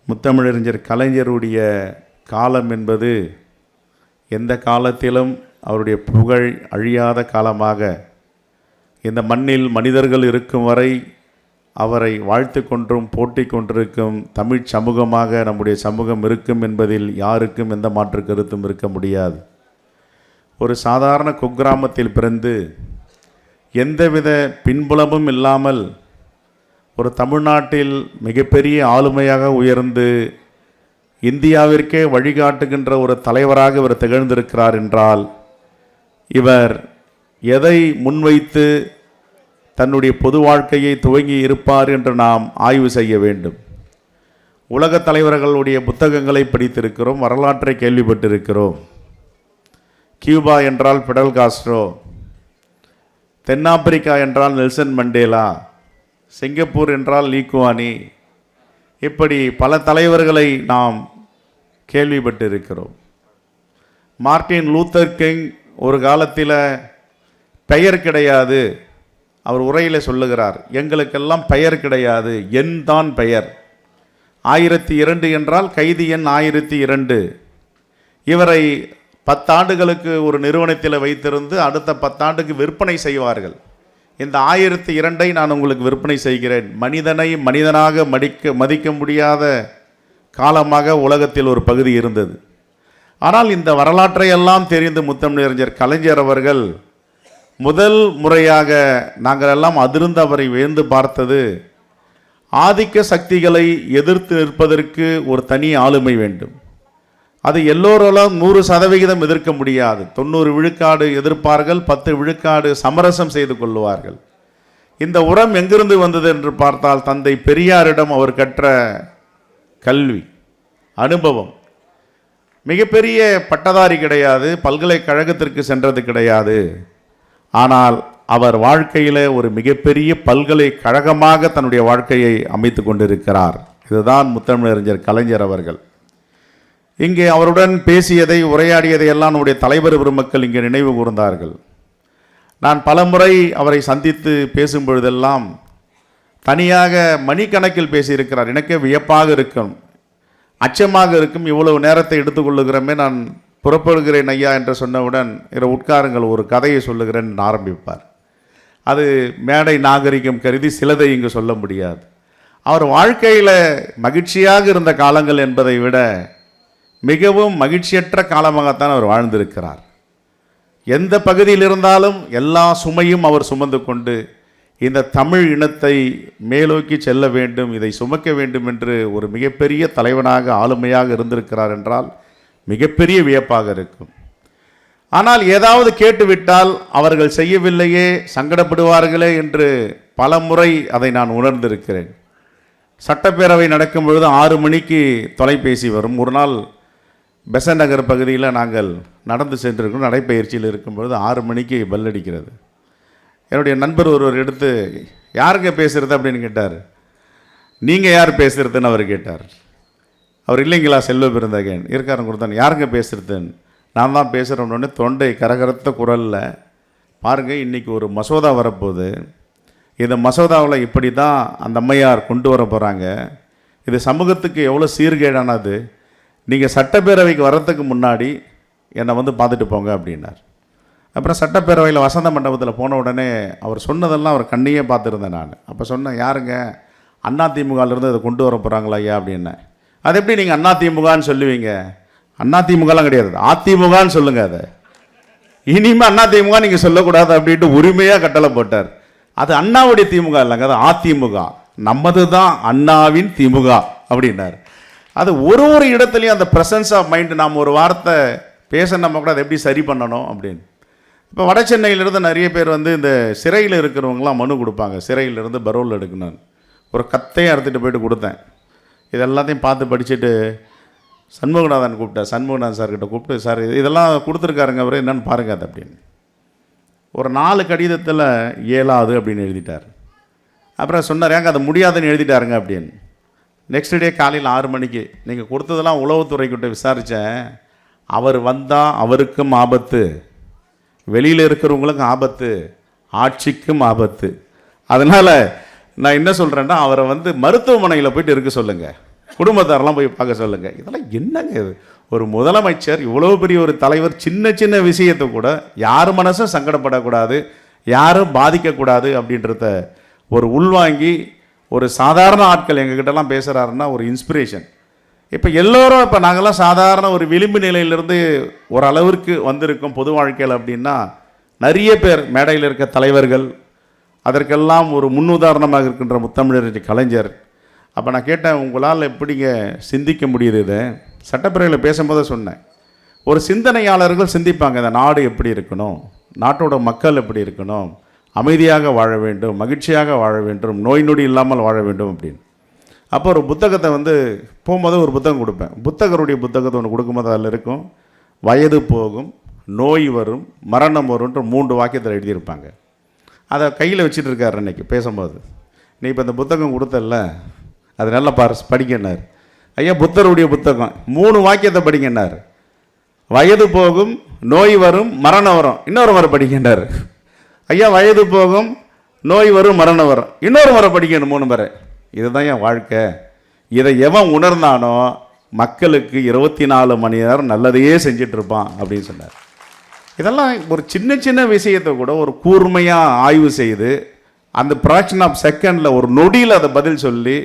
முத்தமிழறிஞர் கலைஞருடைய காலம் என்பது எந்த காலத்திலும் அவருடைய புகழ் அழியாத காலமாக இந்த மண்ணில் மனிதர்கள் இருக்கும் வரை அவரை வாழ்த்து கொன்றும் போட்டி கொண்டிருக்கும் தமிழ் சமூகமாக நம்முடைய சமூகம் இருக்கும் என்பதில் யாருக்கும் எந்த மாற்று கருத்தும் இருக்க முடியாது. ஒரு சாதாரண குக்கிராமத்தில் பிறந்து எந்தவித பின்புலமும் இல்லாமல் ஒரு தமிழ்நாட்டில் மிகப்பெரிய ஆளுமையாக உயர்ந்து இந்தியாவிற்கே வழிகாட்டுகின்ற ஒரு தலைவராக இவர் திகழ்ந்திருக்கிறார் என்றால் இவர் எதை முன்வைத்து தன்னுடைய பொது வாழ்க்கையை துவங்கி இருப்பார் என்று நாம் ஆய்வு செய்ய வேண்டும். உலக தலைவர்களுடைய புத்தகங்களை படித்திருக்கிறோம், வரலாற்றை கேள்விப்பட்டிருக்கிறோம். கியூபா என்றால் பிடல் காஸ்ட்ரோ, தென்னாப்பிரிக்கா என்றால் நெல்சன் மண்டேலா, சிங்கப்பூர் என்றால் லீ குவான் யூ, இப்படி பல தலைவர்களை நாம் கேள்விப்பட்டிருக்கிறோம். மார்ட்டின் லூத்தர் கிங் ஒரு காலத்தில் பெயர் கிடையாது, அவர் உரையில் சொல்லுகிறார், எங்களுக்கெல்லாம் பெயர் கிடையாது, எண் தான் பெயர். 1002 என்றால் கைதி எண் 1002. இவரை 10 ஆண்டுகளுக்கு ஒரு நிறுவனத்தில் வைத்திருந்து அடுத்த 10 ஆண்டுக்கு விற்பனை செய்வார்கள். இந்த 1002 நான் உங்களுக்கு விற்பனை செய்கிறேன். மனிதனை மனிதனாக மதிக்க முடியாத காலமாக உலகத்தில் ஒரு பகுதி இருந்தது. ஆனால் இந்த வரலாற்றை எல்லாம் தெரிந்து முத்தமிழறிஞர் கலைஞர் அவர்கள் முதல் முறையாக நாங்கள் எல்லாம் அதிர்ந்து அவரை வியந்து பார்த்தது, ஆதிக்க சக்திகளை எதிர்த்து நிற்பதற்கு ஒரு தனி ஆளுமை வேண்டும். அது எல்லோராலும் 100% எதிர்க்க முடியாது. 90 விழுக்காடு எதிர்ப்பார்கள், 10 விழுக்காடு சமரசம் செய்து கொள்வார்கள். இந்த உரம் எங்கிருந்து வந்தது என்று பார்த்தால் தந்தை பெரியாரிடம் அவர் கற்ற கல்வி அனுபவம். மிகப்பெரிய பட்டதாரி கிடையாது, பல்கலைக்கழகத்திற்கு சென்றது கிடையாது. ஆனால் அவர் வாழ்க்கையில் ஒரு மிகப்பெரிய பல்கலைக்கழகமாக தன்னுடைய வாழ்க்கையை அமைத்து கொண்டிருக்கிறார். இதுதான் முத்தமிழறிஞர் கலைஞர் அவர்கள். இங்கே அவருடன் பேசியதை உரையாடியதை எல்லாம் நம்முடைய தலைவர் பெருமக்கள் இங்கே நினைவு கூர்ந்தார்கள். நான் பலமுறை அவரை சந்தித்து பேசும் பொழுதெல்லாம் தனியாக மணிக்கணக்கில் பேசியிருக்கிறார். எனக்கே வியப்பாக இருக்கும், அச்சமாக இருக்கும், இவ்வளவு நேரத்தை எடுத்துக்கொள்ளுகிறோமே, நான் புறப்படுகிறேன் ஐயா என்று சொன்னவுடன் உட்காருங்கள், ஒரு கதையை சொல்லுகிறேன் ஆரம்பிப்பார். அது மேடை நாகரிகம் கருதி சிலதை இங்கு சொல்ல முடியாது. அவர் வாழ்க்கையில் மகிழ்ச்சியாக இருந்த காலங்கள் என்பதை விட மிகவும் மகிழ்ச்சியற்ற காலமாகத்தான் அவர் வாழ்ந்திருக்கிறார். எந்த பகுதியில் இருந்தாலும் எல்லா சுமையும் அவர் சுமந்து கொண்டு இந்த தமிழ் இனத்தை மேலோக்கி செல்ல வேண்டும், இதை சுமக்க வேண்டும் என்று ஒரு மிகப்பெரிய தலைவனாக ஆளுமையாக இருந்திருக்கிறார் என்றால் மிகப்பெரிய வியப்பாக இருக்கும். ஆனால் ஏதாவது கேட்டுவிட்டால் அவர்கள் செய்யவில்லையே, சங்கடப்படுவார்களே என்று பல முறை அதை நான் உணர்ந்திருக்கிறேன். சட்டப்பேரவை நடக்கும் பொழுது 6 மணிக்கு தொலைபேசி வரும். ஒரு நாள் பெசன் நகர் பகுதியில் நாங்கள் நடந்து சென்றிருக்கோம், நடைப்பயிற்சியில் இருக்கும்பொழுது 6 மணிக்கு பெல் அடிக்கிறது. என்னுடைய நண்பர் ஒருவர் எடுத்து, யாருங்க பேசுகிறது அப்படின்னு கேட்டார். நீங்கள் யார் பேசுகிறதுன்னு அவர் கேட்டார். அவர், இல்லைங்களா செல்வ பிறந்தகன் இருக்காருன்னு கொடுத்தாங்க. யாருங்க பேசுகிறதுன்னு. நான் தான் பேசுகிறோன்னே தொண்டை கரகரத்த குரலில், பாருங்கள் இன்றைக்கி ஒரு மசோதா வரப்போகுது, இந்த மசோதாவில் இப்படி தான் அந்த அம்மையார் கொண்டு வர போகிறாங்க, இது சமூகத்துக்கு எவ்வளோ சீர்கேடானது, நீங்கள் சட்டப்பேரவைக்கு வர்றதுக்கு முன்னாடி என்னை வந்து பார்த்துட்டு போங்க அப்படின்னார். அப்புறம் சட்டப்பேரவையில் வசந்த மண்டபத்தில் போன உடனே அவர் சொன்னதெல்லாம் அவர் கண்ணையே பார்த்துருந்தேன் நான். அப்போ சொன்னேன், யாருங்க அதிமுகலேருந்து அதை கொண்டு வர போகிறாங்களா ஐயா அப்படின்னேன். அது எப்படி நீங்கள் அதிமுகன்னு சொல்லுவீங்க? அதிமுகலாம் கிடையாது, அதிமுகன்னு சொல்லுங்கள், அதை இனிமேல் அதிமுக நீங்கள் சொல்லக்கூடாது அப்படின்ட்டு உரிமையாக கட்டளை போட்டார். அது அண்ணாவுடைய திமுக இல்லைங்க, அது அதிமுக, நம்மது தான் அண்ணாவின் திமுக அப்படின்னார். அது ஒரு இடத்துலையும் அந்த ப்ரெசன்ஸ் ஆஃப் மைண்ட், நாம் ஒரு வார்த்தை பேச நம்ம கூட அதை எப்படி சரி பண்ணணும் அப்படின்னு. இப்போ வட சென்னையிலேருந்து நிறைய பேர் வந்து இந்த சிறையில் இருக்கிறவங்களாம் மனு கொடுப்பாங்க, சிறையிலேருந்து பரோல் எடுக்கணும்னு. ஒரு கத்தையும் அறுத்துட்டு போயிட்டு கொடுத்தேன். இது எல்லாத்தையும் பார்த்து படிச்சுட்டு சண்முகநாதன் கூப்பிட்டேன். சண்முகநாதன் சார்கிட்ட கூப்பிட்டு, சார் இதெல்லாம் கொடுத்துருக்காருங்க அவர், என்னென்னு பாருங்க அது அப்படின்னு. ஒரு 4 கடிதத்தில் 7வது அப்படின்னு எழுதிட்டார். அப்புறம் சொன்னார், ஏங்க அது முடியாதுன்னு எழுதிட்டாருங்க அப்படின்னு. நெக்ஸ்ட் டே காலையில் 6 மணிக்கு, நீங்கள் கொடுத்ததெல்லாம் உளவுத்துறைக்கிட்ட விசாரித்தேன், அவர் வந்தால் அவருக்கும் ஆபத்து, வெளியில் இருக்கிறவங்களுக்கும் ஆபத்து, ஆட்சிக்கும் ஆபத்து. அதனால் நான் என்ன சொல்கிறேன்னா, அவரை வந்து மருத்துவமனையில் போயிட்டு இருக்க சொல்லுங்கள். குடும்பத்தாரெல்லாம் போய் பார்க்க சொல்லுங்கள். இதெல்லாம் என்னங்க இது? ஒரு முதலமைச்சர் இவ்வளோ பெரிய ஒரு தலைவர் சின்ன சின்ன விஷயத்தை கூட யார் மனசும் சங்கடப்படக்கூடாது, யாரும் பாதிக்கக்கூடாது அப்படின்றத ஒரு உள்வாங்கி ஒரு சாதாரண ஆட்கள் எங்ககிட்டலாம் பேசுகிறாருன்னா ஒரு இன்ஸ்பிரேஷன். இப்போ எல்லோரும் இப்போ நாங்கள்லாம் சாதாரண ஒரு விளிம்பு நிலையிலிருந்து ஒரு அளவிற்கு வந்திருக்கோம் பொது வாழ்க்கையில் அப்படின்னா நிறைய பேர் மேடையில் இருக்க தலைவர்கள், அதற்கெல்லாம் ஒரு முன்னுதாரணமாக இருக்கின்ற முத்தமிழறிஞர் கலைஞர். அப்போ நான் கேட்டேன், உங்களால் எப்படிங்க சிந்திக்க முடியுது? இதை சட்டப்பேரவையில் பேசும்போது சொன்னேன், ஒரு சிந்தனையாளர்கள் சிந்திப்பாங்க, இந்த நாடு எப்படி இருக்கணும், நாட்டோட மக்கள் எப்படி இருக்கணும், அமைதியாக வாழ வேண்டும், மகிழ்ச்சியாக வாழ வேண்டும், நோய் நொடி இல்லாமல் வாழ வேண்டும் அப்படின்னு. அப்போ ஒரு புத்தகத்தை போகும்போது ஒரு புத்தகம் கொடுப்பேன். புத்தகருடைய புத்தகத்தை ஒன்று கொடுக்கும்போது அதில் இருக்கும், வயது போகும், நோய் வரும், மரணம் வரும்ன்ற 3 வாக்கியத்தில் எழுதியிருப்பாங்க. அதை கையில் வச்சுட்டு இருக்காரு அன்றைக்கி பேசும்போது. நீ இப்போ இந்த புத்தகம் கொடுத்தல, அது நல்லா படிக்கன்னார். ஐயா புத்தருடைய புத்தகம் 3 வாக்கியத்தை படிக்கன்னார். வயது போகும், நோய் வரும், மரணம் வரும், இன்னொரு முறை படிக்கின்றார். ஐயா வயது போகும், நோய் வரும், மரணம் வரும், இன்னொரு முறை படிக்கணும் 3 முறை. இதுதான் என் வாழ்க்கை. இதை எவன் உணர்ந்தானோ மக்களுக்கு 24 மணி நேரம் நல்லதையே செஞ்சிட்டு இருப்பான் அப்படின்னு சொன்னார். இதெல்லாம் ஒரு சின்ன சின்ன விஷயத்தை கூட ஒரு கூர்மையாக ஆய்வு செய்து அந்த ப்ராக்ஷன் ஆஃப் செகண்டில் ஒரு நொடியில் அதை பதில் சொல்லி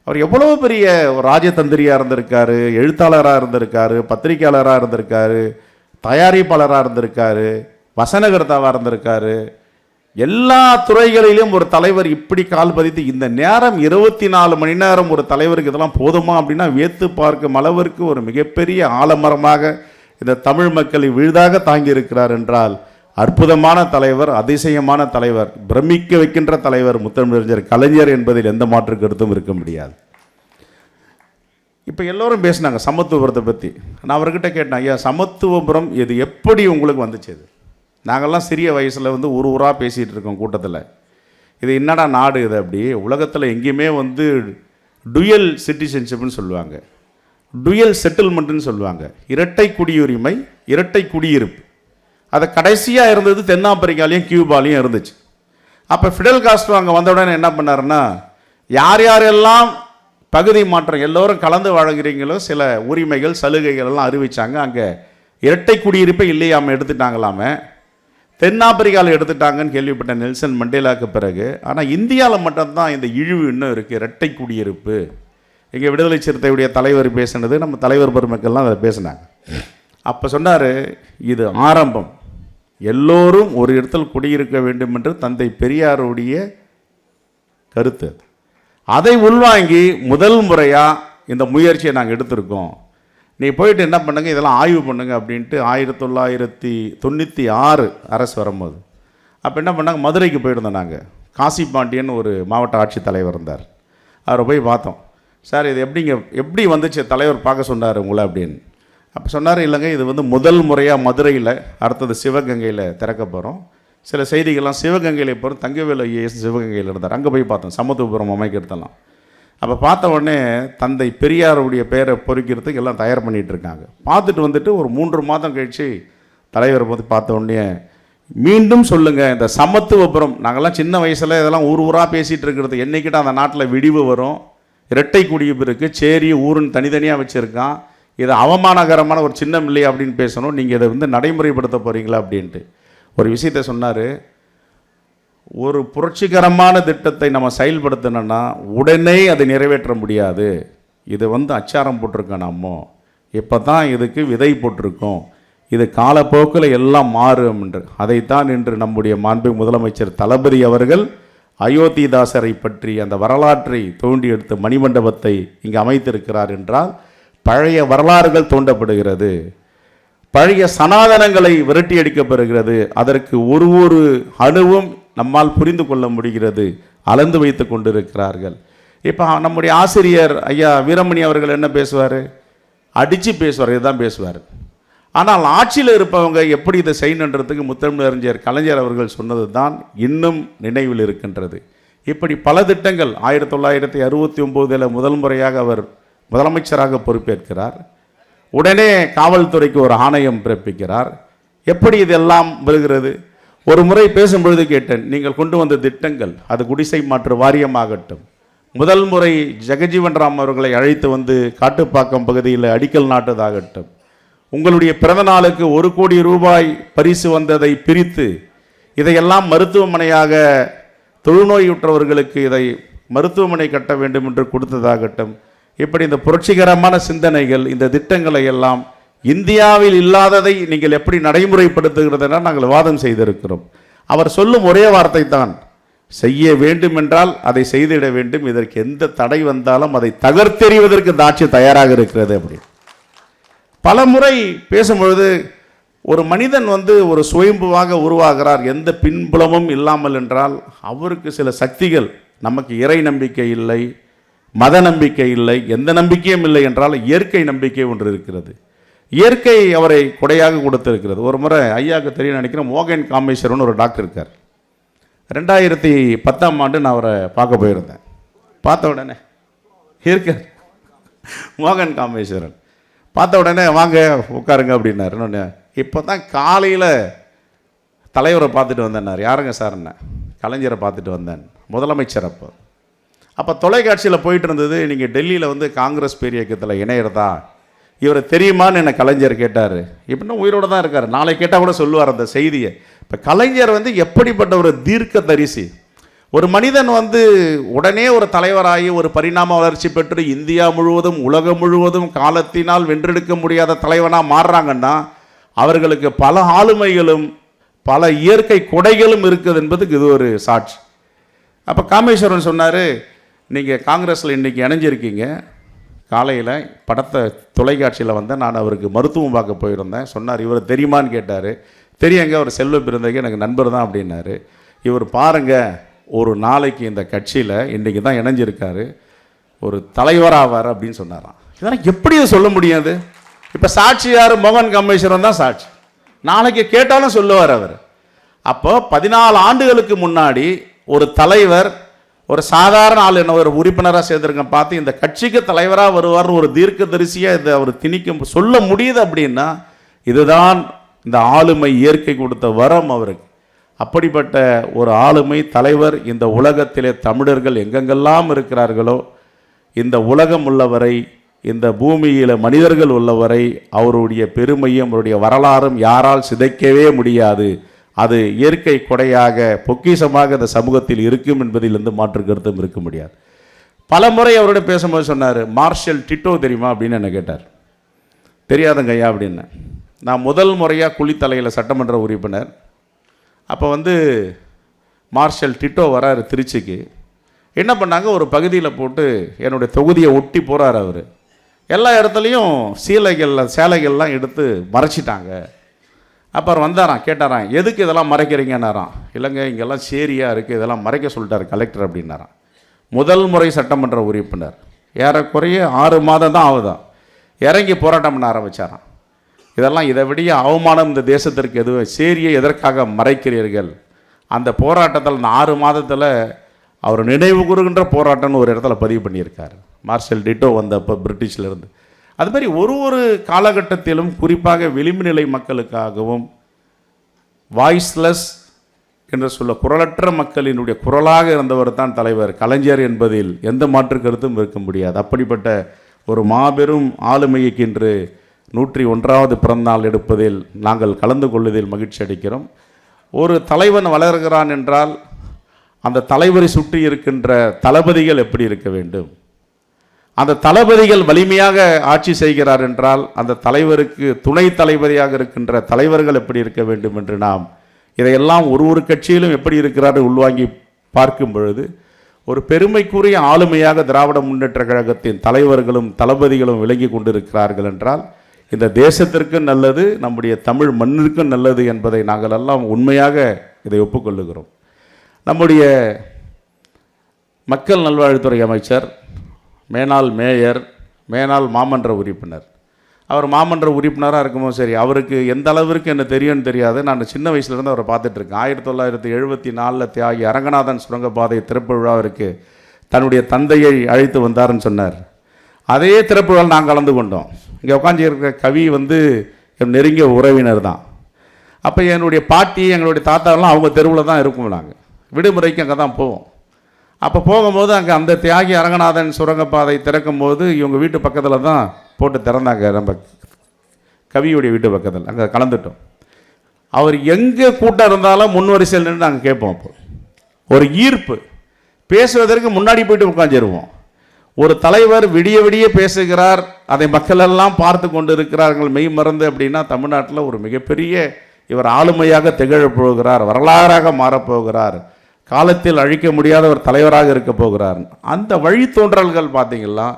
அவர் எவ்வளோ பெரிய ஒரு ராஜதந்திரியாக இருந்திருக்காரு, எழுத்தாளராக இருந்திருக்காரு, பத்திரிகையாளராக இருந்திருக்காரு, தயாரிப்பாளராக இருந்திருக்காரு, வசனகர்த்தாவாக இருந்திருக்காரு. எல்லா துறைகளிலும் ஒரு தலைவர் இப்படி கால் பதித்து இந்த நேரம் 24 மணி நேரம் ஒரு தலைவருக்கு இதெல்லாம் போதுமா அப்படின்னா வியத்து பார்க்கும் அளவிற்கு ஒரு மிகப்பெரிய ஆலமரமாக இந்த தமிழ் மக்களை விழுதாக தாங்கி இருக்கிறார் என்றால் அற்புதமான தலைவர், அதிசயமான தலைவர், பிரமிக்க வைக்கின்ற தலைவர் முத்தமிழறிஞர் கலைஞர் என்பதில் எந்த மாற்று கருத்தும் இருக்க முடியாது. இப்போ எல்லோரும் பேசினாங்க சமத்துவபுரத்தை பற்றி. நான் அவர்கிட்ட கேட்டேன், ஐயா சமத்துவபுரம் இது எப்படி உங்களுக்கு வந்துச்சு? நாங்கள்லாம் சிறிய வயசில் ஒரு ஊராக பேசிகிட்டு இருக்கோம் கூட்டத்தில், இது என்னடா நாடு இது? அப்படி உலகத்தில் எங்கேயுமே டுயல் சிட்டிசன்ஷிப்னு சொல்லுவாங்க, டுயல் செட்டில்மெண்ட்டுன்னு சொல்லுவாங்க, இரட்டை குடியுரிமை, இரட்டை குடியிருப்பு. அது கடைசியாக இருந்தது தென்னாப்பிரிக்காலையும் கியூபாலையும் இருந்துச்சு. அப்போ ஃபிடல் காஸ்ட்ரோ அங்கே வந்த உடனே என்ன பண்ணாருன்னா, யார் யாரெல்லாம் பகுதி மாற்றம் எல்லோரும் கலந்து வழங்குறீங்களோ சில உரிமைகள் சலுகைகள் எல்லாம் அறிவித்தாங்க. அங்கே இரட்டை குடியிருப்பை இல்லையாமல் எடுத்துட்டாங்களாமே. தென்னாப்பிரிக்காவில் எடுத்துட்டாங்கன்னு கேள்விப்பட்ட நெல்சன் மண்டேலாவுக்கு பிறகு. ஆனால் இந்தியாவில் மட்டும்தான் இந்த இழிவு இன்னும் இருக்குது, இரட்டை குடியிருப்பு. இங்கே விடுதலை சிறுத்தையுடைய தலைவர் பேசினது, நம்ம தலைவர் பெருமக்கள்லாம் அதை பேசினாங்க. அப்போ சொன்னார், இது ஆரம்பம், எல்லோரும் ஒரு இடத்தில் குடியிருக்க வேண்டும் என்று தந்தை பெரியாருடைய கருத்து. அதை உள்வாங்கி முதல் முறையாக இந்த முயற்சியை நாங்கள் எடுத்திருக்கோம். நீ போயிட்டு என்ன பண்ணுங்க, இதெல்லாம் ஆய்வு பண்ணுங்க அப்படின்ட்டு 1996 அரசு வரும்போது அப்போ என்ன பண்ணாங்க, மதுரைக்கு போயிருந்தோம் நாங்கள். காசி பாண்டியன் ஒரு மாவட்ட ஆட்சித்தலைவர் இருந்தார், அவரை போய் பார்த்தோம். சார் இது எப்படி வந்துச்சு, தலைவர் பார்க்க சொன்னார் உங்களை அப்படின்னு. அப்போ சொன்னார், இல்லைங்க இது முதல் முறையாக மதுரையில், அடுத்தது சிவகங்கையில் திறக்க போகிறோம். சில செய்திகள்லாம் சிவகங்கையில் போகிறோம், தங்கவேலு ஐஏஎஸ் சிவகங்கையில் இருந்தார், அங்கே போய் பார்த்தோம் சமத்துவபுரம் அமைக்கிறதெல்லாம். அப்போ பார்த்த உடனே தந்தை பெரியாருடைய பெயரை பொறிக்கிறதுக்கு எல்லாம் தயார் பண்ணிகிட்டு இருக்காங்க. பார்த்துட்டு ஒரு 3 மாதம் கழித்து தலைவரை பார்த்த உடனே மீண்டும் சொல்லுங்கள், இந்த சமத்துவபுரம், நாங்கள்லாம் சின்ன வயசில் இதெல்லாம் ஊராக பேசிகிட்டு இருக்கிறது, என்றைக்கிட்ட அந்த நாட்டில் விடிவு வரும், இரட்டை குடியிருப்பு இருக்குது, சேரி ஊருன்னு தனித்தனியாக வச்சுருக்கான், இது அவமானகரமான ஒரு சின்னம் இல்லையா அப்படின்னு பேசணும், நீங்கள் இதை நடைமுறைப்படுத்த போகிறீங்களா அப்படின்ட்டு ஒரு விஷயத்தை சொன்னார். ஒரு புரட்சிகரமான திட்டத்தை நம்ம செயல்படுத்தணும்னா உடனே அதை நிறைவேற்ற முடியாது. இது அச்சாரம் போட்டிருக்கோம், நம்ம இப்போ தான் இதுக்கு விதை போட்டிருக்கோம், இது காலப்போக்கில் எல்லாம் மாறும் என்று. அதைத்தான் இன்று நம்முடைய மாண்பு முதலமைச்சர் தளபதி அவர்கள் அயோத்திதாசரை பற்றி அந்த வரலாற்றை தோண்டி எடுத்து மணிமண்டபத்தை இங்கு அமைத்திருக்கிறார் என்றால் பழைய வரலாறுகள் தோண்டப்படுகிறது, பழைய சனாதனங்களை விரட்டி அடிக்கப்படுகிறது. அதற்கு ஒரு அணுவும் நம்மால் புரிந்து கொள்ள முடிகிறது, அளந்து வைத்து கொண்டிருக்கிறார்கள். இப்போ நம்முடைய ஆசிரியர் ஐயா வீரமணி அவர்கள் என்ன பேசுவார், அடித்து பேசுவார், இதுதான் பேசுவார். ஆனால் ஆட்சியில் இருப்பவங்க எப்படி இதை செய்யணுன்றதுக்கு முத்தமிழறிஞர் கலைஞர் அவர்கள் சொன்னது தான் இன்னும் நினைவில் இருக்கின்றது. இப்படி பல திட்டங்கள் 1969 முதல் முறையாக அவர் முதலமைச்சராக பொறுப்பேற்கிறார். உடனே காவல்துறைக்கு ஒரு ஆணையம் பிறப்பிக்கிறார். எப்படி இதெல்லாம் வருகிறது? ஒரு முறை பேசும்பொழுது கேட்டேன், நீங்கள் கொண்டு வந்த திட்டங்கள் அது குடிசை மாற்று வாரியமாகட்டும், முதல் முறை ஜெகஜீவன் ராம் அவர்களை அழைத்து வந்து காட்டுப்பாக்கம் பகுதியில் அடிக்கல் நாட்டதாகட்டும், உங்களுடைய பிறந்த நாளுக்கு 1 கோடி ரூபாய் பரிசு வந்ததை பிரித்து இதையெல்லாம் மருத்துவமனையாக தொழுநோயுற்றவர்களுக்கு இதை மருத்துவமனை கட்ட வேண்டும் என்று கொடுத்ததாகட்டும், இப்படி இந்த புரட்சிகரமான சிந்தனைகள், இந்த திட்டங்களை எல்லாம் இந்தியாவில் இல்லாததை நீங்கள் எப்படி நடைமுறைப்படுத்துகிறதுனா நாங்கள் வாதம் செய்திருக்கிறோம். அவர் சொல்லும் ஒரே வார்த்தை தான், செய்ய வேண்டும் என்றால் அதை செய்திட வேண்டும், இதற்கு எந்த தடை வந்தாலும் அதை தகர்த்தெறிவதற்கு இந்த ஆட்சி தயாராக இருக்கிறது. அப்படி பல முறை பேசும்பொழுது ஒரு மனிதன் ஒரு சுயம்புவாக உருவாகிறார் எந்த பின்புலமும் இல்லாமல் என்றால் அவருக்கு சில சக்திகள், நமக்கு இறை நம்பிக்கை இல்லை, மத நம்பிக்கை இல்லை, எந்த நம்பிக்கையும் இல்லை என்றால் இயற்கை நம்பிக்கை ஒன்று இருக்கிறது. இயற்கை அவரை கொடையாக கொடுத்திருக்கிறது. ஒரு முறை ஐயாவுக்கு தெரியும் நினைக்கிறேன், மோகன் காமேஸ்வரன் ஒரு டாக்டர் இருக்கார். 2010ஆம் ஆண்டு நான் அவரை பார்க்க போயிருந்தேன். பார்த்த உடனே இருக்கார் மோகன் காமேஸ்வரன். பார்த்த உடனே வாங்க உட்காருங்க அப்படின்னாரு. இன்னொன்று இப்போ தான் காலையில் தலைவரை பார்த்துட்டு வந்தேன்னார். யாருங்க சார்? என்ன கலைஞரை பார்த்துட்டு வந்தேன், முதலமைச்சர். அப்போ தொலைக்காட்சியில் போயிட்டு இருந்தது, நீங்கள் டெல்லியில் காங்கிரஸ் பேரியக்கத்தில் இணையிறதா, இவரை தெரியுமான்னு என்னை கலைஞர் கேட்டார். இப்படின்னா உயிரோடு தான் இருக்கார், நாளை கேட்டால் கூட சொல்லுவார் அந்த செய்தியை. இப்போ கலைஞர் எப்படிப்பட்ட ஒரு தீர்க்க தரிசி, ஒரு மனிதன் உடனே ஒரு தலைவராகி ஒரு பரிணாம வளர்ச்சி பெற்று இந்தியா முழுவதும் உலகம் முழுவதும் காலத்தினால் வென்றெடுக்க முடியாத தலைவனாக மாறுறாங்கன்னா அவர்களுக்கு பல ஆளுமைகளும் பல இயற்கை கொடைகளும் இருக்குது என்பதுக்கு இது ஒரு சாட்சி. அப்போ காமேஸ்வரன் சொன்னார், நீங்கள் காங்கிரஸில் இன்றைக்கி இணைஞ்சிருக்கீங்க. காலையில் படத்தை தொலைக்காட்சியில் நான் அவருக்கு மருத்துவம் பார்க்க போயிருந்தேன். சொன்னார், இவர் தெரியுமான்னு கேட்டார். தெரியுங்க, அவர் செல்வ பிறந்தகை, எனக்கு நண்பர் தான் அப்படின்னாரு. இவர் பாருங்கள், ஒரு நாளைக்கு இந்த கட்சியில் இன்றைக்கி தான் இணைஞ்சிருக்காரு, ஒரு தலைவராவார் அப்படின்னு சொன்னாராம். இதெல்லாம் எப்படி சொல்ல முடியாது? இப்போ சாட்சி யார்? மோகன் காமேஸ்வரன் தான் சாட்சி. நாளைக்கு கேட்டாலும் சொல்லுவார் அவர். அப்போ 14 ஆண்டுகளுக்கு முன்னாடி ஒரு தலைவர் ஒரு சாதாரண ஆள் என்ன ஒரு உறுப்பினராக சேர்ந்திருக்கேன் பார்த்து இந்த கட்சிக்கு தலைவராக வருவார், ஒரு தீர்க்க தரிசியாக இதை அவர் திணிக்க சொல்ல முடியுது அப்படின்னா இதுதான் இந்த ஆளுமை இயற்கை கொடுத்த வரம் அவருக்கு. அப்படிப்பட்ட ஒரு ஆளுமை தலைவர் இந்த உலகத்திலே தமிழர்கள் எங்கெங்கெல்லாம் இருக்கிறார்களோ, இந்த உலகம் உள்ளவரை, இந்த பூமியில் மனிதர்கள் உள்ளவரை அவருடைய பெருமையும் அவருடைய வரலாறும் யாரால் சிதைக்கவே முடியாது. அது இயற்கை கொடையாக பொக்கிஷமாக இந்த சமூகத்தில் இருக்கும் என்பதில் மாற்று கருத்தும் இருக்க முடியாது. பல முறை அவரோட பேசும்போது சொன்னார், மார்ஷல் டிட்டோ தெரியுமா அப்படின்னு என்ன கேட்டார். தெரியாதுங்க ஐயா அப்படின்னு. நான் முதல் முறையாக குளித்தலையில் சட்டமன்ற உறுப்பினர். அப்போ மார்ஷல் டிட்டோ வராரு திருச்சிக்கு. என்ன பண்ணாங்க, ஒரு பகுதியில் போட்டு என்னுடைய தொகுதியை ஒட்டி போகிறார் அவர். எல்லா இடத்துலையும் சேலைகள்லாம் எடுத்து மறைச்சிட்டாங்க. அப்புறம் வந்தாராம், கேட்டாராம், எதுக்கு இதெல்லாம் மறைக்கிறீங்கன்னாராம். இல்லைங்க, இங்கெல்லாம் சேரியாக இருக்குது, இதெல்லாம் மறைக்க சொல்லிட்டார் கலெக்டர் அப்படின்னாராம். முதல் முறை சட்டமன்ற உறுப்பினர், ஏறக்குறைய 6 மாதம் தான் ஆகுதான், இறங்கி போராட்டம் பண்ண ஆரம்பித்தாராம். இதெல்லாம் இதை விட அவமானம் இந்த தேசத்திற்கு எதுவும், சேரியை எதற்காக மறைக்கிறீர்கள்? அந்த போராட்டத்தில் இந்த 6 மாதத்தில் அவர் நினைவு கூறுகின்ற போராட்டம்னு ஒரு இடத்துல பதிவு பண்ணியிருக்கார் மார்ஷல் டிட்டோ வந்தப்போ பிரிட்டிஷ்லேருந்து. அது மாதிரி ஒரு காலகட்டத்திலும் குறிப்பாக விளிம்பு நிலை மக்களுக்காகவும் வாய்ஸ்லெஸ் என்று சொல்ல குரலற்ற மக்களினுடைய குரலாக இருந்தவர் தான் தலைவர் கலைஞர் என்பதில் எந்த மாற்று கருத்தும் இருக்க முடியாது. அப்படிப்பட்ட ஒரு மாபெரும் ஆளுமைக்கு இன்று 101வது பிறந்தநாள் எடுப்பதில் நாங்கள் கலந்து கொள்வதில் மகிழ்ச்சி அடைக்கிறோம். ஒரு தலைவன் வளர்கிறான் என்றால் அந்த தலைவரை சுற்றி இருக்கின்ற தளபதிகள் எப்படி இருக்க வேண்டும், அந்த தளபதிகள் வலிமையாக ஆட்சி செய்கிறார் என்றால் அந்த தலைவருக்கு துணை தளபதியாக இருக்கின்ற தலைவர்கள் எப்படி இருக்க வேண்டும் என்று நாம் இதையெல்லாம் ஒரு கட்சியிலும் எப்படி இருக்கிறார்கள் உள்வாங்கி பார்க்கும் பொழுது ஒரு பெருமைக்குரிய ஆளுமையாக திராவிட முன்னேற்ற கழகத்தின் தலைவர்களும் தளபதிகளும் விளங்கி கொண்டிருக்கிறார்கள் என்றால் இந்த தேசத்திற்கும் நல்லது, நம்முடைய தமிழ் மண்ணிற்கும் நல்லது என்பதை நாங்கள் எல்லாம் உண்மையாக இதை ஒப்புக்கொள்ளுகிறோம். நம்முடைய மக்கள் நல்வாழ்வுத்துறை அமைச்சர், மேனாள் மேயர், மேனாள் மாமன்ற உறுப்பினர், அவர் மாமன்ற உறுப்பினராக இருக்கும்போது சரி, அவருக்கு எந்த அளவிற்கு என்ன தெரியும்னு தெரியாது. நான் சின்ன வயசுலேருந்து அவரை பார்த்துட்ருக்கேன். 1974 தியாகி அரங்கநாதன் சுரங்கப்பாதை திறப்பு விழாவிற்கு தன்னுடைய தந்தையை அழைத்து வந்தார்னு சொன்னார். அதே திறப்பு விழா நாங்கள் கலந்து கொண்டோம். இங்கே உட்காந்து இருக்கிற கவி நெருங்கிய உறவினர் தான். அப்போ என்னுடைய பாட்டி எங்களுடைய தாத்தாலாம் அவங்க தெருவில் தான் இருக்கும். நாங்கள் விடுமுறைக்கு அங்கே தான் போவோம். அப்போ போகும்போது அங்கே அந்த தியாகி அரங்கநாதன் சுரங்கப்பாதை திறக்கும் போது இவங்க வீட்டு பக்கத்தில் தான் போட்டு திறந்தாங்க. நம்ம கவியுடைய வீட்டு பக்கத்தில் அங்கே கலந்துட்டோம். அவர் எங்கே கூட்டம் இருந்தாலும் முன்வரிசையில் நின்று நாங்கள் கேட்போம். அப்போ ஒரு ஈர்ப்பு, பேசுவதற்கு முன்னாடி போயிட்டு உட்காந்துருவோம். ஒரு தலைவர் விடிய விடிய பேசுகிறார், அதை மக்கள் எல்லாம் பார்த்து கொண்டு இருக்கிறார்கள் மெய் மறந்து அப்படின்னா தமிழ்நாட்டில் ஒரு மிகப்பெரிய இவர் ஆளுமையாக திகழப் போகிறார், வரலாறாக மாறப்போகிறார், காலத்தில் அழிக்க முடியாத ஒரு தலைவராக இருக்க போகிறார். அந்த வழித்தோன்றல்கள் பார்த்தீங்கன்னா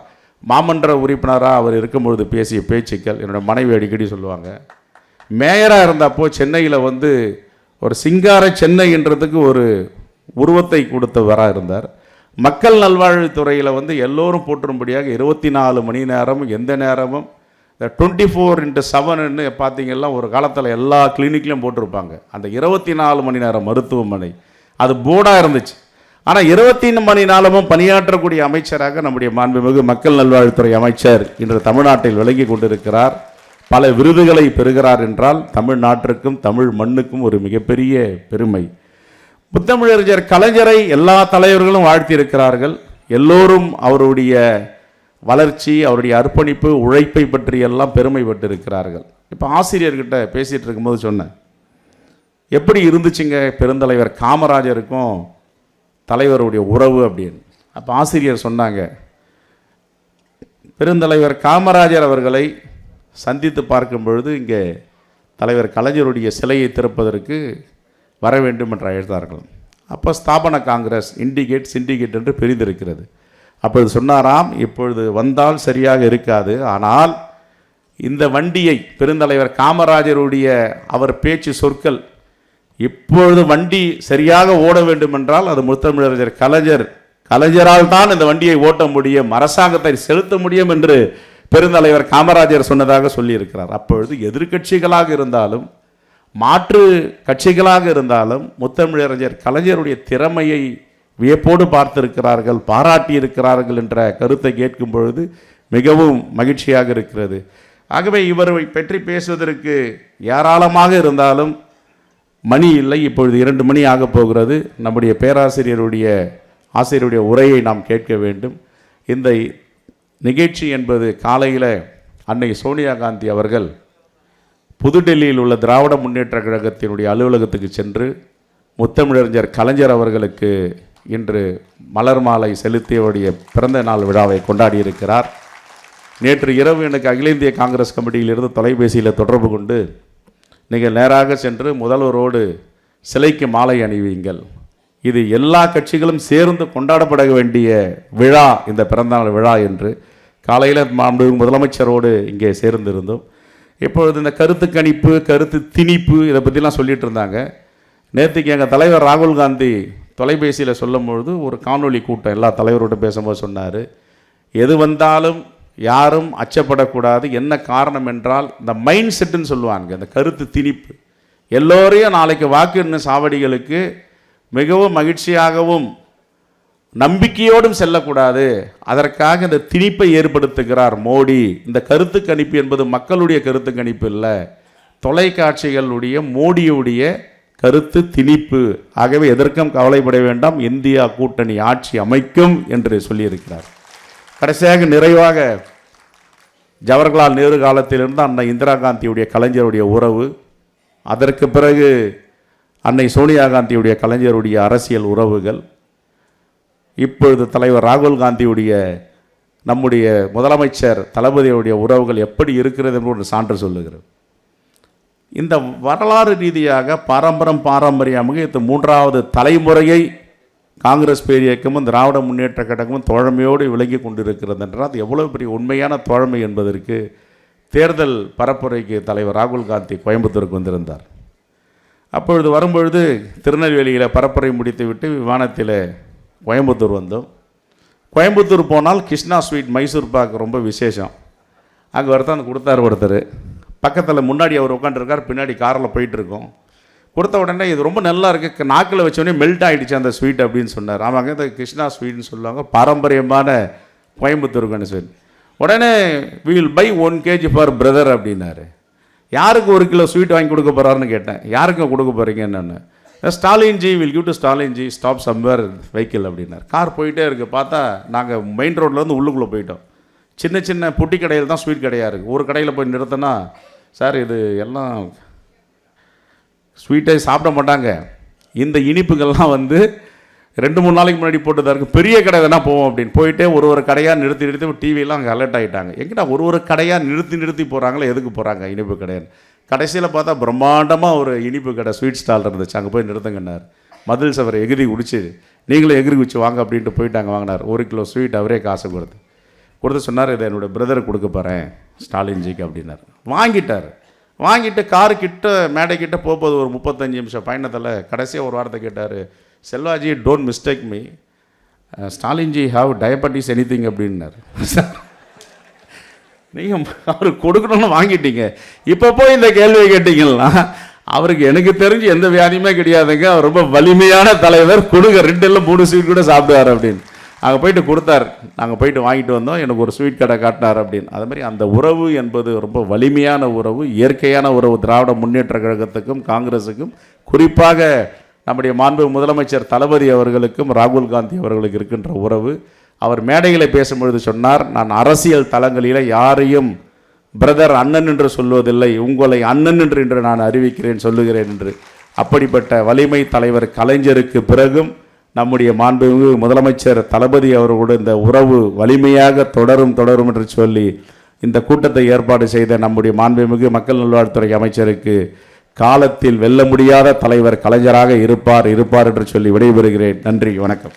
மாமன்ற உறுப்பினராக அவர் இருக்கும்பொழுது பேசிய பேச்சுக்கள் என்னோடய மனைவி அடிக்கடி சொல்லுவாங்க. மேயராக இருந்தப்போ சென்னையில் ஒரு சிங்கார சென்னைன்றதுக்கு ஒரு உருவத்தை கொடுத்தவராக இருந்தார். மக்கள் நல்வாழ்வுத்துறையில் எல்லோரும் போற்றும்படியாக 24 மணி நேரமும் எந்த நேரமும் இந்த 24x7ன்னு பார்த்தீங்கன்னா ஒரு காலத்தில் எல்லா கிளினிக்லையும் போட்டிருப்பாங்க. அந்த 24 மணி நேரம் மருத்துவமனை அது போர்டாக இருந்துச்சு. ஆனால் 24 மணி நேரமும் பணியாற்றக்கூடிய அமைச்சராக நம்முடைய மாண்புமிகு மக்கள் நல்வாழ்வுத்துறை அமைச்சர் இன்று தமிழ்நாட்டில் விளங்கி கொண்டிருக்கிறார். பல விருதுகளை பெறுகிறார் என்றால் தமிழ்நாட்டிற்கும் தமிழ் மண்ணுக்கும் ஒரு மிகப்பெரிய பெருமை. முத்தமிழறிஞர் கலைஞரை எல்லா தலைவர்களும் வாழ்த்தியிருக்கிறார்கள். எல்லோரும் அவருடைய வளர்ச்சி, அவருடைய அர்ப்பணிப்பு, உழைப்பை பற்றி எல்லாம் பெருமைப்பட்டிருக்கிறார்கள். இப்போ ஆசிரியர்கிட்ட பேசிகிட்டு இருக்கும்போது சொன்னேன், எப்படி இருந்துச்சுங்க பெருந்தலைவர் காமராஜருக்கும் தலைவருடைய உறவு அப்படின்னு. அப்போ ஆசிரியர் சொன்னாங்க, பெருந்தலைவர் காமராஜர் அவர்களை சந்தித்து பார்க்கும் பொழுது இங்கே தலைவர் கலைஞருடைய சிலையை திறப்பதற்கு வர வேண்டும் என்று அழைத்தார்கள். அப்போ ஸ்தாபன காங்கிரஸ் இண்டிகேட் சிண்டிகேட் என்று பிரிந்திருக்கிறது. அப்பொழுது சொன்னாராம், இப்பொழுது வந்தால் சரியாக இருக்காது, ஆனால் இந்த வண்டியை பெருந்தலைவர் காமராஜருடைய அவர் பேச்சு சொற்கள், இப்பொழுது வண்டி சரியாக ஓட வேண்டும் என்றால் அது முத்தமிழறிஞர் கலைஞரால் தான் இந்த வண்டியை ஓட்ட முடியும், அரசாங்கத்தை செலுத்த முடியும் என்று பெருந்தலைவர் காமராஜர் சொன்னதாக சொல்லியிருக்கிறார். அப்பொழுது எதிர்கட்சிகளாக இருந்தாலும் மாற்று கட்சிகளாக இருந்தாலும் முத்தமிழறிஞர் கலைஞருடைய திறமையை வியப்போடு பார்த்திருக்கிறார்கள், பாராட்டியிருக்கிறார்கள் என்ற கருத்தை கேட்கும் பொழுது மிகவும் மகிழ்ச்சியாக இருக்கிறது. ஆகவே இவரை பற்றி பேசுவதற்கு ஏராளமாக இருந்தாலும் மணி இல்லை. இப்பொழுது 2 மணி ஆக போகிறது. நம்முடைய ஆசிரியருடைய உரையை நாம் கேட்க வேண்டும். இந்த நிகழ்ச்சி என்பது காலையில் அன்னை சோனியா காந்தி அவர்கள் புதுடெல்லியில் உள்ள திராவிட முன்னேற்ற கழகத்தினுடைய அலுவலகத்துக்கு சென்று முத்தமிழறிஞர் கலைஞர் அவர்களுக்கு இன்று மலர் மாலை செலுத்தியவுடைய பிறந்த நாள் விழாவை கொண்டாடியிருக்கிறார். நேற்று இரவு எனக்கு அகில இந்திய காங்கிரஸ் கமிட்டியிலிருந்து தொலைபேசியில் தொடர்பு கொண்டு, நீங்கள் நேராக சென்று முதல்வரோடு சிலைக்கு மாலை அணிவீங்கள், இது எல்லா கட்சிகளும் சேர்ந்து கொண்டாடப்பட வேண்டிய விழா இந்த பிறந்தநாள் விழா என்று காலையில் முதலமைச்சரோடு இங்கே சேர்ந்திருந்தோம். இப்பொழுது இந்த கருத்து கணிப்பு, கருத்து திணிப்பு இதை பற்றிலாம் சொல்லிட்டு இருந்தாங்க. நேற்றுக்கு எங்கள் தலைவர் ராகுல் காந்தி தொலைபேசியில் சொல்லும் பொழுது ஒரு காணொலி கூட்டம் எல்லா தலைவரோடு பேசும்போது சொன்னார், எது வந்தாலும் யாரும் அச்சப்படக்கூடாது. என்ன காரணம் என்றால் இந்த மைண்ட் செட்டுன்னு சொல்லுவாங்க, இந்த கருத்து திணிப்பு, எல்லோரையும் நாளைக்கு வாக்கு சாவடிகளுக்கு மிகவும் மகிழ்ச்சியாகவும் நம்பிக்கையோடும் செல்லக்கூடாது, அதற்காக இந்த திணிப்பை ஏற்படுத்துகிறார் மோடி. இந்த கருத்து கணிப்பு என்பது மக்களுடைய கருத்து கணிப்பு இல்லை, தொலைக்காட்சிகளுடைய மோடியுடைய கருத்து திணிப்பு. ஆகவே எதற்கும் கவலைப்பட வேண்டாம், இந்தியா கூட்டணி ஆட்சி அமைக்கும் என்று சொல்லியிருக்கிறார். கடைசியாக நிறைவாக ஜவஹர்லால் நேரு காலத்திலிருந்து அன்னை இந்திரா காந்தியுடைய கலைஞருடைய உறவு, அதற்கு பிறகு அன்னை சோனியா காந்தியுடைய கலைஞருடைய அரசியல் உறவுகள், இப்பொழுது தலைவர் ராகுல் காந்தியுடைய நம்முடைய முதலமைச்சர் தளபதியுடைய உறவுகள் எப்படி இருக்கிறது என்று ஒரு சான்று சொல்லுகிறது. இந்த வரலாறு ரீதியாக பாரம்பரியமாக இந்த 3வது தலைமுறையை காங்கிரஸ் பேரியக்கமும் திராவிட முன்னேற்ற கழகமும் தோழமையோடு விளங்கி கொண்டிருக்கிறது என்றால் அது எவ்வளோ பெரிய உண்மையான தோழமை என்பதற்கு தேர்தல் பரப்புரைக்கு தலைவர் ராகுல் காந்தி கோயம்புத்தூருக்கு வந்திருந்தார். அப்பொழுது வரும்பொழுது திருநெல்வேலியில் பரப்புரை முடித்துவிட்டு விமானத்தில் கோயம்புத்தூர் வந்தோம். கோயம்புத்தூர் போனால் கிருஷ்ணா ஸ்வீட் மைசூர் பாக் ரொம்ப விசேஷம். அங்கே ஒருத்தன் கொடுத்தார், ஒருத்தர் பக்கத்தில் முன்னாடி அவர் உட்காந்துருக்கார், பின்னாடி காரில் போயிட்டுருக்கோம். கொடுத்த உடனே இது ரொம்ப நல்லா இருக்குது, நாக்கில் வச்சோடனே மெல்ட் ஆகிடுச்சு அந்த ஸ்வீட் அப்படின்னு சொன்னார். ஆமாங்க, இந்த கிருஷ்ணா ஸ்வீட்னு சொல்லுவாங்க, பாரம்பரியமான கோயம்புத்தூருக்கான ஸ்வீட். உடனே we will buy 1 kg for brother அப்படின்னாரு. யாருக்கு 1 கிலோ ஸ்வீட் வாங்கி கொடுக்க போகிறாருன்னு கேட்டேன். யாருக்கும் கொடுக்க போகிறீங்க என்னென்னு? ஸ்டாலின்ஜி வில் கிவ் டு ஸ்டாலின்ஜி ஸ்டாப் சம்வேர் வெஹிக்கிள் அப்படின்னார். கார் போயிட்டே இருக்குது. பார்த்தா நாங்கள் மெயின் ரோட்டில் வந்து உள்ளுக்குள்ளே போயிட்டோம். சின்ன சின்ன பொட்டி கடையில் தான் ஸ்வீட் கடையாக இருக்குது. ஒரு கடையில் போய் நிறுத்தினா, சார் இது எல்லாம் ஸ்வீட்டை சாப்பிட மாட்டாங்க, இந்த இனிப்புகள்லாம் வந்து 2-3 நாளைக்கு முன்னாடி போட்டுதான் இருக்குது, பெரிய கடை வேணால் போவோம் அப்படின்னு போயிட்டே ஒரு கடையாக நிறுத்தி டிவியெல்லாம் அங்கே அலர்ட் ஆகிட்டாங்க. எங்கிட்ட ஒரு கடையாக நிறுத்தி போகிறாங்களே, எதுக்கு போகிறாங்க இனிப்பு கடைன்னு. கடைசியில் பார்த்தா பிரம்மாண்டமாக ஒரு இனிப்பு கடை ஸ்வீட் ஸ்டால் இருந்துச்சு. அங்கே போய் நிறுத்துங்கன்னார். மதில் சவரை எகிரி குடிச்சு நீங்களே எகிரி குச்சி வாங்க அப்படின்ட்டு போயிட்டாங்க. வாங்கினார் 1 கிலோ ஸ்வீட். அவரே காசு கொடுத்து சொன்னார், இதை என்னோடய பிரதருக்கு கொடுக்க போகிறேன் ஸ்டாலின்ஜிக்கு அப்படின்னார். வாங்கிட்டார். வாங்கிட்டு காரு கிட்ட மேடை கிட்ட போகும்போது ஒரு 35 நிமிஷம் பயணத்தில் கடைசியாக ஒரு வார்த்தை கேட்டார், செல்வாஜி டோன்ட் மிஸ்டேக் மீ, ஸ்டாலின்ஜி ஹாவ் டயபெட்டிஸ் எனிதிங் அப்படின்னார். நீங்கள் அவருக்கு கொடுக்கணும்னு வாங்கிட்டீங்க, இப்போ போய் இந்த கேள்வியை கேட்டீங்கன்னா அவருக்கு எனக்கு தெரிஞ்சு எந்த வியாதியுமே கிடையாதுங்க, அவர் ரொம்ப வலிமையான தலைவர், கொடுங்க 2 இல்லை 3 ஸ்வீட் கூட சாப்பிடுவார் அப்படின்னு. அங்கே போயிட்டு கொடுத்தார். நாங்கள் போயிட்டு வாங்கிட்டு வந்தோம். எனக்கு ஒரு ஸ்வீட் கடை காட்டினார் அப்படின்னு. அது மாதிரி அந்த உறவு என்பது ரொம்ப வலிமையான உறவு, இயற்கையான உறவு. திராவிட முன்னேற்ற கழகத்துக்கும் காங்கிரஸுக்கும், குறிப்பாக நம்முடைய மாண்பு முதலமைச்சர் தளபதி அவர்களுக்கும் ராகுல் காந்தி அவர்களுக்கு இருக்கின்ற உறவு. அவர் மேடைகளை பேசும்பொழுது சொன்னார், நான் அரசியல் தளங்களில் யாரையும் பிரதர் அண்ணன் என்று சொல்வதில்லை, உங்களை அண்ணன் என்று நான் அறிவிக்கிறேன் சொல்லுகிறேன் என்று. அப்படிப்பட்ட வலிமை தலைவர் கலைஞருக்கு பிறகும் நம்முடைய மாண்புமிகு முதலமைச்சர் தளபதி அவர்களோடு இந்த உறவு வலிமையாக தொடரும் என்று சொல்லி இந்த கூட்டத்தை ஏற்பாடு செய்த நம்முடைய மாண்புமிகு மக்கள் நல்வாழ்வுத்துறை அமைச்சருக்கு காலத்தில் வெல்ல முடியாத தலைவர் கலைஞராக இருப்பார் என்று சொல்லி விடைபெறுகிறேன். நன்றி, வணக்கம்.